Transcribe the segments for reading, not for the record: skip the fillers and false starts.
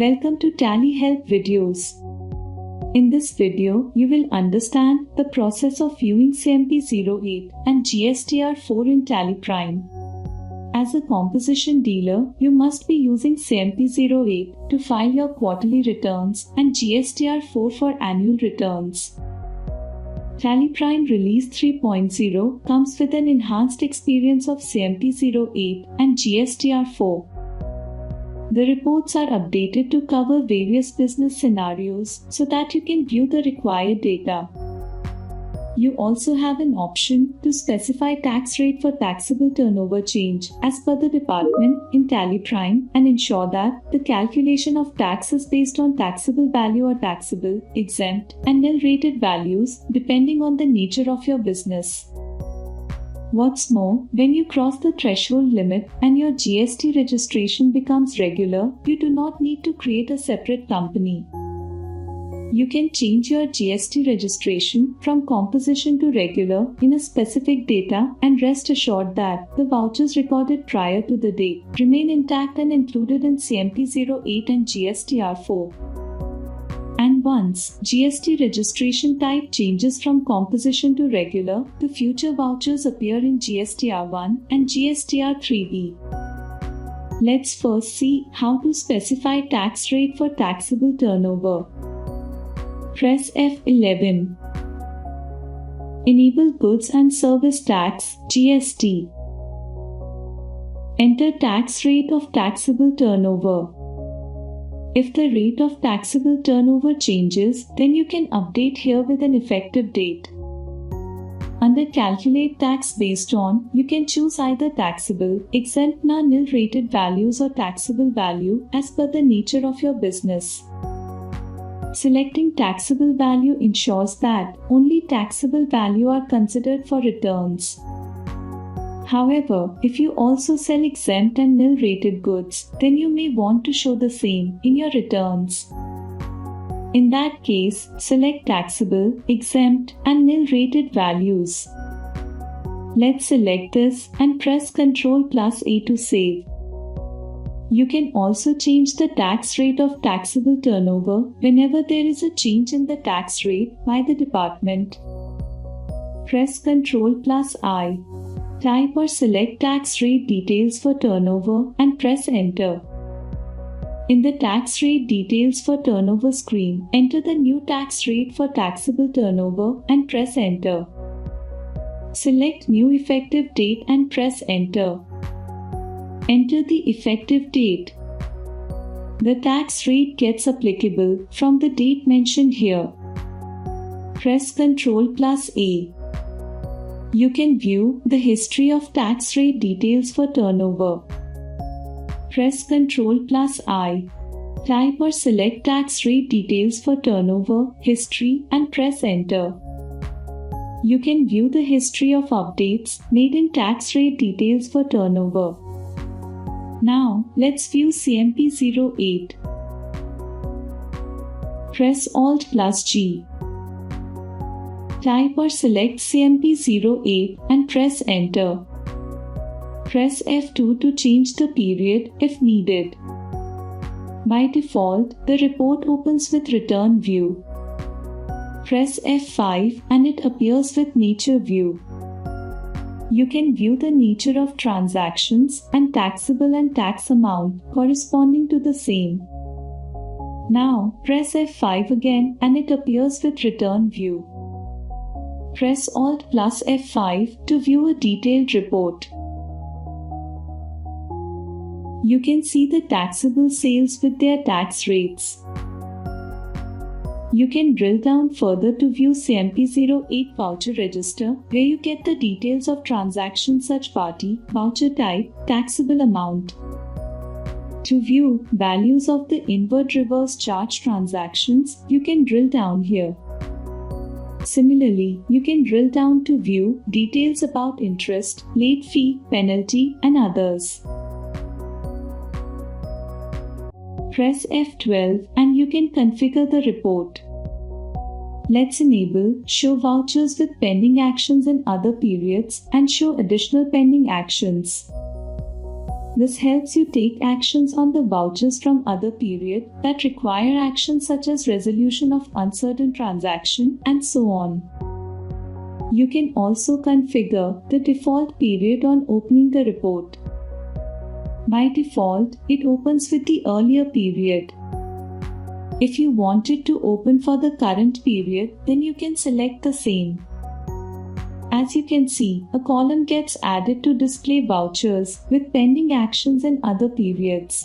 Welcome to TallyHelp videos. In this video, you will understand the process of viewing CMP-08 and GSTR-4 in TallyPrime. As a composition dealer, you must be using CMP-08 to file your quarterly returns and GSTR-4 for annual returns. TallyPrime Release 3.0 comes with an enhanced experience of CMP-08 and GSTR-4. The reports are updated to cover various business scenarios so that you can view the required data. You also have an option to specify tax rate for taxable turnover change as per the department in TallyPrime and ensure that the calculation of tax is based on taxable value or taxable, exempt, and nil rated values depending on the nature of your business. What's more, when you cross the threshold limit and your GST registration becomes regular, you do not need to create a separate company. You can change your GST registration from composition to regular in a specific data and rest assured that the vouchers recorded prior to the date remain intact and included in CMP-08 and GSTR-4. And once GST registration type changes from composition to regular, the future vouchers appear in GSTR-1 and GSTR-3B. Let's first see how to specify tax rate for taxable turnover. Press F11. Enable Goods and Service Tax (GST). Enter tax rate of taxable turnover. If the rate of taxable turnover changes, then you can update here with an effective date. Under Calculate Tax Based On, you can choose either taxable, exempt, nil rated values or taxable value as per the nature of your business. Selecting taxable value ensures that only taxable value are considered for returns. However, if you also sell exempt and nil rated goods, then you may want to show the same in your returns. In that case, select taxable, exempt, and nil rated values. Let's select this and press Ctrl+A to save. You can also change the tax rate of taxable turnover whenever there is a change in the tax rate by the department. Press Ctrl+I. Type or select tax rate details for turnover and press Enter. In the tax rate details for turnover screen, enter the new tax rate for taxable turnover and press Enter. Select New Effective Date and press Enter. Enter the effective date. The tax rate gets applicable from the date mentioned here. Press Ctrl+A. You can view the history of tax rate details for turnover. Press Ctrl+I. Type or select tax rate details for turnover, history, and press Enter. You can view the history of updates made in tax rate details for turnover. Now, let's view CMP-08. Press Alt+G. Type or select CMP-08 and press Enter. Press F2 to change the period if needed. By default, the report opens with Return View. Press F5 and it appears with Nature View. You can view the nature of transactions and taxable and tax amount corresponding to the same. Now, press F5 again and it appears with Return View. Press Alt+F5 to view a detailed report. You can see the taxable sales with their tax rates. You can drill down further to view CMP-08 voucher register, where you get the details of transactions such party, voucher type, taxable amount. To view values of the inward reverse charge transactions, you can drill down here. Similarly, you can drill down to view details about interest, late fee, penalty, and others. Press F12 and you can configure the report. Let's enable Show Vouchers with Pending Actions in Other Periods and show additional pending actions. This helps you take actions on the vouchers from other period that require action such as resolution of uncertain transaction and so on. You can also configure the default period on opening the report. By default, it opens with the earlier period. If you want it to open for the current period, then you can select the same. As you can see, a column gets added to display vouchers with pending actions in other periods.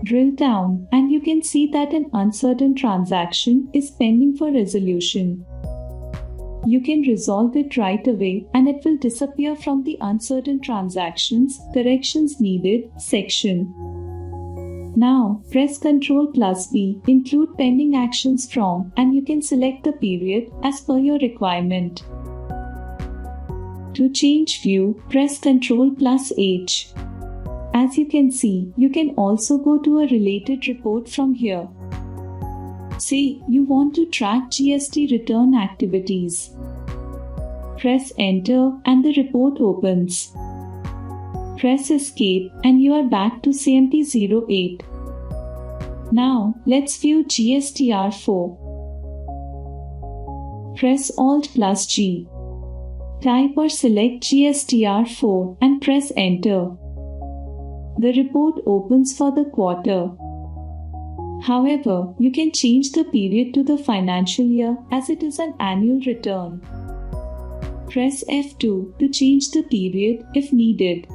Drill down and you can see that an uncertain transaction is pending for resolution. You can resolve it right away and it will disappear from the Uncertain Transactions Corrections Needed section. Now, press Ctrl+B, include pending actions from, and you can select the period as per your requirement. To change view, press Ctrl+H. As you can see, you can also go to a related report from here. Say you want to track GST return activities. Press Enter and the report opens. Press Escape and you are back to CMP-08. Now, let's view GSTR-4. Press Alt+G. Type or select GSTR-4 and press Enter. The report opens for the quarter. However, you can change the period to the financial year as it is an annual return. Press F2 to change the period if needed.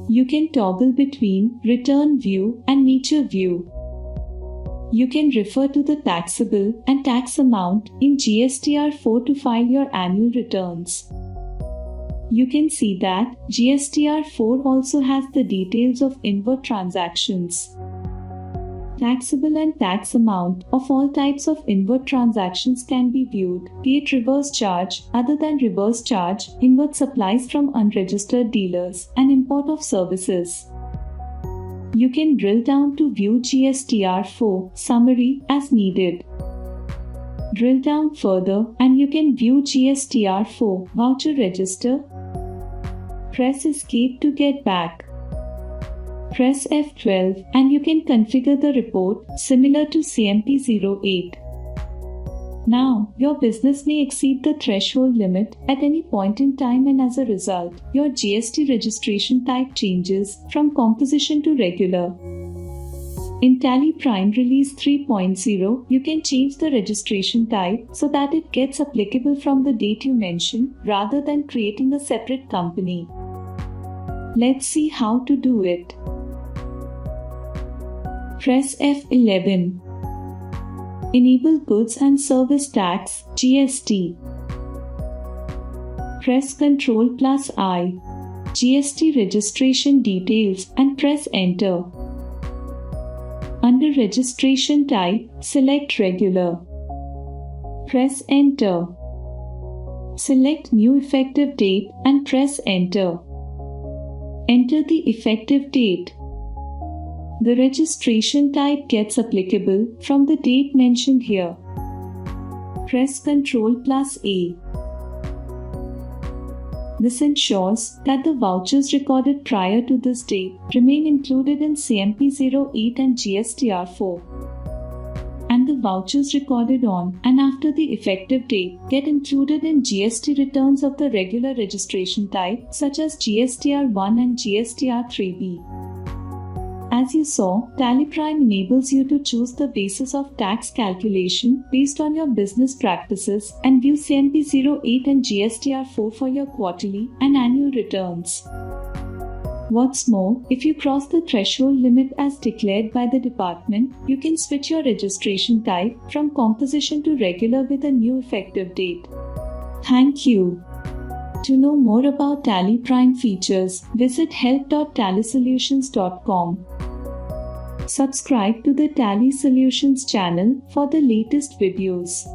You can toggle between Return View and Nature View. You can refer to the taxable and tax amount in GSTR-4 to file your annual returns. You can see that GSTR-4 also has the details of inward transactions. Taxable and tax amount of all types of inward transactions can be viewed, be it reverse charge, other than reverse charge, inward supplies from unregistered dealers, and import of services. You can drill down to view GSTR-4 summary as needed. Drill down further and you can view GSTR-4 voucher register. Press Escape to get back. Press F12 and you can configure the report similar to CMP-08. Now, your business may exceed the threshold limit at any point in time and as a result, your GST registration type changes from composition to regular. In TallyPrime Release 3.0, you can change the registration type so that it gets applicable from the date you mention rather than creating a separate company. Let's see how to do it. Press F11. Enable Goods and Service Tax (GST). Press Ctrl+I. GST Registration Details and press Enter. Under Registration Type, select Regular. Press Enter. Select New Effective Date and press Enter. Enter the effective date. The registration type gets applicable from the date mentioned here. Press Ctrl+A. This ensures that the vouchers recorded prior to this date remain included in CMP-08 and GSTR-4. And the vouchers recorded on and after the effective date get included in GST returns of the regular registration type such as GSTR-1 and GSTR-3B. As you saw, TallyPrime enables you to choose the basis of tax calculation based on your business practices and view CMP-08 and GSTR-4 for your quarterly and annual returns. What's more, if you cross the threshold limit as declared by the department, you can switch your registration type from composition to regular with a new effective date. Thank you. To know more about TallyPrime features, visit help.tallysolutions.com. Subscribe to the Tally Solutions channel for the latest videos.